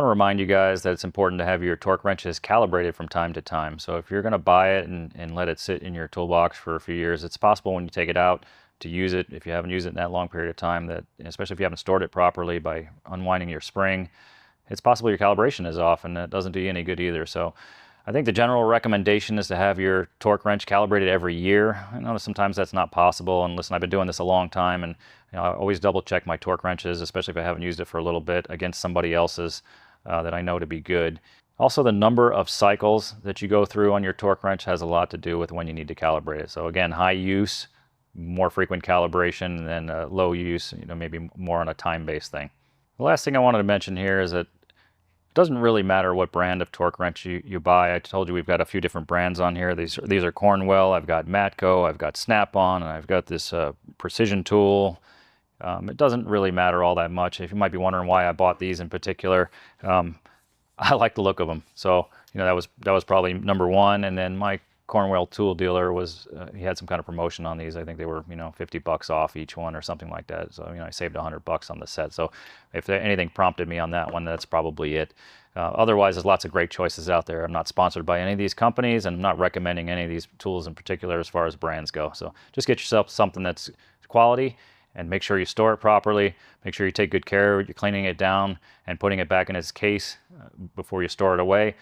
I want to remind you guys that it's important to have your torque wrenches calibrated from time to time. So if you're going to buy it and let it sit in your toolbox for a few years, it's possible when you take it out to use it, if you haven't used it in that long period of time, that especially if you haven't stored it properly by unwinding your spring, it's possible your calibration is off, and that doesn't do you any good either. So I think the general recommendation is to have your torque wrench calibrated every year. I know sometimes that's not possible, and listen, I've been doing this a long time, and I always double check my torque wrenches, especially if I haven't used it for a little bit, against somebody else's that I know to be good. Also, the number of cycles that you go through on your torque wrench has a lot to do with when you need to calibrate it. So again, high use, more frequent calibration, and then low use, maybe more on a time-based thing. The last thing I wanted to mention here is that it doesn't really matter what brand of torque wrench you buy. I told you we've got a few different brands on here. These are Cornwell, I've got Matco, I've got Snap-on, and I've got this Precision Tool. It doesn't really matter all that much. If you might be wondering why I bought these in particular, I like the look of them. So that was probably number one. And then my Cornwell tool dealer was he had some kind of promotion on these. I think they were $50 off each one or something like that. So I saved $100 on the set. So if anything prompted me on that one, that's probably it. Otherwise, there's lots of great choices out there. I'm not sponsored by any of these companies, and I'm not recommending any of these tools in particular as far as brands go. So just get yourself something that's quality, and make sure you store it properly. Make sure you take good care. You're cleaning it down and putting it back in its case before you store it away.